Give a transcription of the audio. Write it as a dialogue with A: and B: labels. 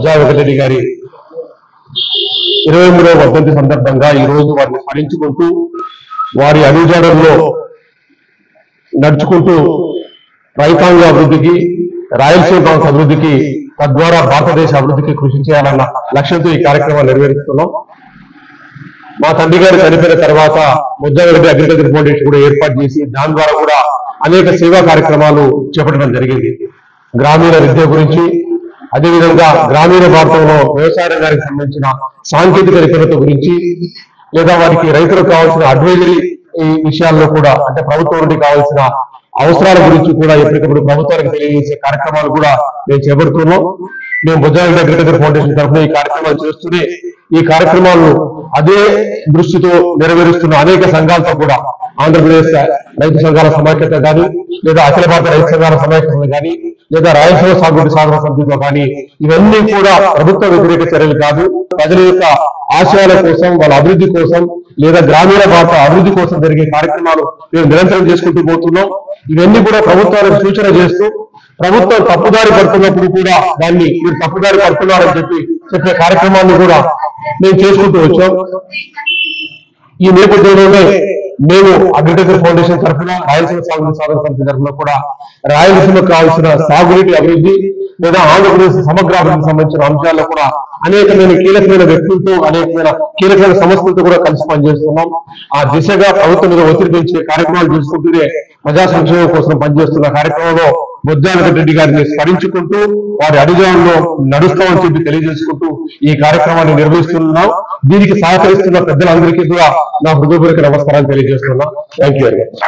A: బొజ్జా వెంకటరెడ్డి గారి 23వ వర్ధంతి సందర్భంగా ఈ రోజు వారిని స్మరించుకుంటూ వారి అడుగుజాడల్లో నడుచుకుంటూ రైతాంగ అభివృద్ధికి, రాయలసీమ ప్రాంత అభివృద్ధికి, తద్వారా భారతదేశ అభివృద్ధికి కృషి చేయాలన్న లక్ష్యంతో ఈ కార్యక్రమాన్ని నిర్వహిస్తున్నాం. మా తండ్రి గారు చనిపోయిన తర్వాత బొజ్జా వెంకటరెడ్డి అగ్రికల్చర్ ఫౌండేషన్ కూడా ఏర్పాటు చేసి దాని ద్వారా కూడా అనేక సేవా కార్యక్రమాలు చేపట్టడం జరిగింది. గ్రామీణ విద్య గురించి, అదేవిధంగా గ్రామీణ భారతంలో వ్యవసాయ రంగానికి సంబంధించిన సాంకేతిక నిపుణత గురించి, లేదా వారికి రైతులకు కావాల్సిన అడ్వైజరీ ఈ విషయాల్లో కూడా, అంటే ప్రభుత్వం నుండి కావాల్సిన అవసరాల గురించి కూడా ఎప్పటికప్పుడు ప్రభుత్వానికి తెలియజేసే కార్యక్రమాలు కూడా మేము చేపడుతున్నాం. మేము బొజ్జా వెంకటరెడ్డి అగ్రికల్చర్ ఫౌండేషన్ తరఫున ఈ కార్యక్రమాలు చేస్తూనే ఈ కార్యక్రమాలను అదే దృష్టితో నెరవేరుస్తున్న అనేక సంఘాలతో కూడా, ఆంధ్రప్రదేశ్ రైతు సంఘాల సమాఖ్యత కానీ, లేదా అఖిల భారత రైతు సంఘాల సమాఖ్యత కానీ, లేదా రాయలసీమ సాగుబడి సాధన సమితితో కానీ, ఇవన్నీ కూడా ప్రభుత్వ వ్యతిరేక చర్యలు కాదు. ప్రజల యొక్క ఆశయాల కోసం, వాళ్ళ అభివృద్ధి కోసం, లేదా గ్రామీణ భారత అభివృద్ధి కోసం జరిగే కార్యక్రమాలు మేము నిరంతరం చేసుకుంటూ పోతున్నాం. ఇవన్నీ కూడా ప్రభుత్వానికి సూచన చేస్తూ, ప్రభుత్వం తప్పుదారి పడుతున్నప్పుడు కూడా దాన్ని మీరు తప్పుదారి పడుతున్నారని చెప్పే కార్యక్రమాన్ని కూడా మేము చేసుకుంటూ వచ్చాం. ఈ నేపథ్యంలోనే మేము అగ్రికల్చర్ ఫౌండేషన్ తరఫున, రాయలసీమ సాగునీటి సాధన సమితి తరఫున కూడా రాయలసీమకు కావాల్సిన సాగునీటి అభివృద్ధి, లేదా ఆంధ్రప్రదేశ్ సమగ్ర అభివృద్ధికి సంబంధించిన అంశాల్లో కూడా అనేకమైన కీలకమైన వ్యక్తులతో, అనేకమైన కీలకమైన సంస్థలతో కూడా కలిసి పనిచేస్తున్నాం. ఆ దిశగా ప్రభుత్వం మీద ఒత్తిడి పెంచే కార్యక్రమాలు తీసుకుంటూనే ప్రజా సంక్షేమం కోసం పనిచేస్తున్న కార్యక్రమంలో బొజ్జా వెంకటరెడ్డి గారిని స్మరించుకుంటూ వారి అడుగుజాడల్లో నడుస్తామని చెప్పి తెలియజేసుకుంటూ ఈ కార్యక్రమాన్ని నిర్వహిస్తున్నాం. దీనికి సహకరిస్తున్న పెద్దలందరికీ కూడా నా హృదయపూర్వక నమస్కారాలు తెలియజేస్తున్నా. Thank you very much.